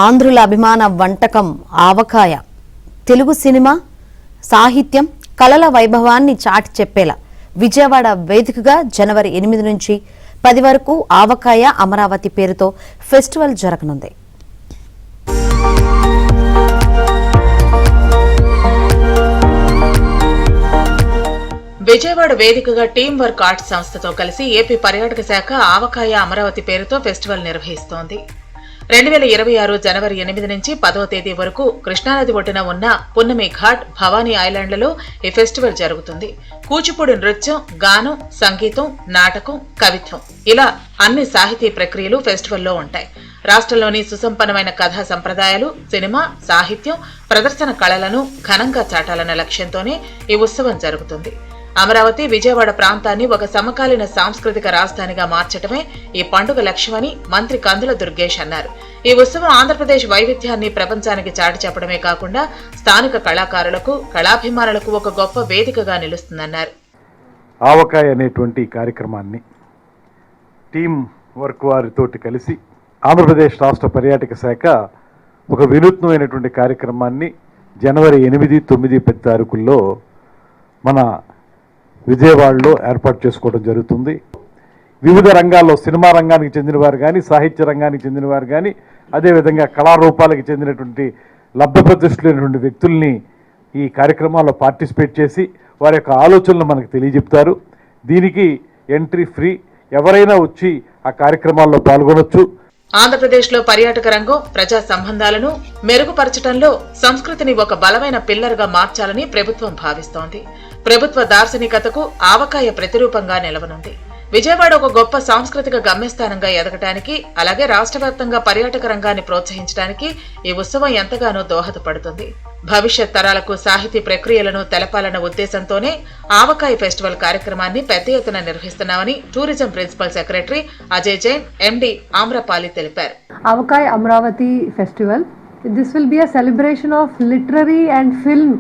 ఆంధ్రుల అభిమాన వంటకం ఆవకాయ. తెలుగు సినిమా, సాహిత్యం, కళల వైభవాన్ని చాటి చెప్పేలా విజయవాడ వేదికగా జనవరి 8 నుంచి 10 వరకు ఆవకాయ అమరావతి పేరుతో ఫెస్టివల్ జరగనుంది. విజయవాడ వేదికగా టీం వర్క్ ఆర్ట్స్ సంస్థతో కలిసి ఏపీ పర్యాటక శాఖ ఆవకాయ అమరావతి పేరుతో ఫెస్టివల్ నిర్వహిస్తోంది. 2026 జనవరి 8 నుంచి 10వ తేదీ వరకు కృష్ణానది ఒడ్డున ఉన్న పున్నమి ఘాట్, భవానీ ఐలాండ్లలో ఈ ఫెస్టివల్ జరుగుతుంది. కూచిపూడి నృత్యం, గానం, సంగీతం, నాటకం, కవిత్వం ఇలా అన్ని సాహితీ ప్రక్రియలు ఫెస్టివల్లో ఉంటాయి. రాష్ట్రంలోని సుసంపన్నమైన కథా సంప్రదాయాలు, సినిమా, సాహిత్యం, ప్రదర్శన కళలను ఘనంగా చాటాలన్న లక్ష్యంతోనే ఈ ఉత్సవం జరుగుతుంది. అమరావతి, విజయవాడ ప్రాంతాన్ని ఒక సమకాలీన సాంస్కృతిక రాజధానిగా మార్చడమే ఈ పండుగ లక్ష్యమని మంత్రి కందుల దుర్గేష్ అన్నారు. ఈ ఉత్సవం ఆంధ్రప్రదేశ్ వైవిధ్యాన్ని ప్రపంచానికి చాటి చెప్పడమే కాకుండా స్థానిక కళాకారులకు, కళాభిమానులకు ఒక గొప్ప వేదికగా నిలుస్తుందన్నారు. ఆవకాయ అనేటువంటి కార్యక్రమాన్ని టీం వర్క్ వారితోటి కలిసి ఆంధ్రప్రదేశ్ రాష్ట్ర పర్యాటక శాఖ ఒక వినూత్నమైనటువంటి కార్యక్రమాన్ని జనవరి 8, 9, 10 తారీఖుల్లో మన విజయవాడలో ఏర్పాటు చేసుకోవడం జరుగుతుంది. వివిధ రంగాల్లో సినిమా రంగానికి చెందిన వారు కానీ, సాహిత్య రంగానికి చెందిన వారు కానీ, అదేవిధంగా కళారూపాలకు చెందినటువంటి లబ్ధప్రతిష్ఠులైనటువంటి వ్యక్తుల్ని ఈ కార్యక్రమాల్లో పార్టిసిపేట్ చేసి వారి యొక్క ఆలోచనలు మనకు తెలియజెప్తారు. దీనికి ఎంట్రీ ఫ్రీ, ఎవరైనా వచ్చి ఆ కార్యక్రమాల్లో పాల్గొనొచ్చు. ఆంధ్రప్రదేశ్లో పర్యాటక రంగం, ప్రజా సంబంధాలను మెరుగుపరచడంలో సంస్కృతిని ఒక బలమైన పిల్లర్గా మార్చాలని ప్రభుత్వం భావిస్తోంది. ప్రభుత్వ దార్శనికతకు ఆవకాయ ప్రతిరూపంగా నిలవనుంది. విజయవాడ ఒక గొప్ప సాంస్కృతిక గమ్యస్థానంగా ఎదగటానికి, అలాగే రాష్ట్ర వ్యాప్తంగా పర్యాటక రంగాన్ని ప్రోత్సహించడానికి ఈ ఉత్సవం ఎంతగానో దోహదపడుతుంది. భవిష్యత్ తరాలకు సాహితీ ప్రక్రియలను తెలపాలన్న ఉద్దేశంతోనే ఆవకాయ ఫెస్టివల్ కార్యక్రమాన్ని పెద్ద ఎత్తున నిర్వహిస్తున్నామని tourism principal secretary Ajay Jain, MD Amrapali తెలిపారు. Avakaya Amaravati festival, this will be a celebration of literary and film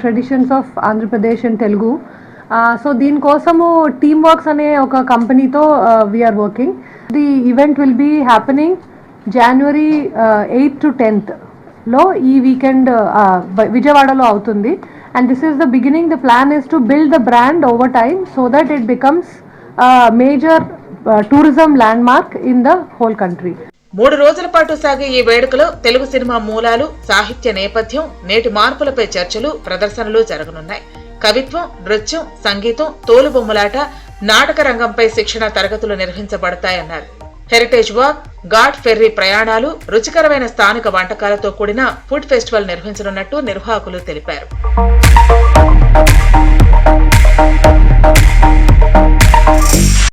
traditions of Andhra Pradesh and Telugu. So దీనికోసము టీమ్ వర్క్స్ అనే ఒక కంపెనీతో we are working. The event will be happening January 8 to 10 లో ఈ వీకెండ్ విజయవాడలో అవుతుంది. And this is the beginning. The plan is to build the brand over time so that it becomes major tourism land mark in the whole country. 3 రోజుల పాటు సాగే ఈ వేడుకలో Telugu cinema మూలాలు, సాహిత్య నేపథ్యం, నేటి మార్పులపై చర్చలు, ప్రదర్శనలు జరగనున్నాయి. కవిత్వం, నృత్యం, సంగీతం, తోలుబొమ్మలాట, నాటక రంగంపై శిక్షణ తరగతులు నిర్వహించబడతాయన్నారు. హెరిటేజ్ వాక్, ఘాట్ ఫెర్రీ ప్రయాణాలు, రుచికరమైన స్థానిక వంటకాలతో కూడిన ఫుడ్ ఫెస్టివల్ నిర్వహించనున్నట్టు నిర్వాహకులు తెలిపారు.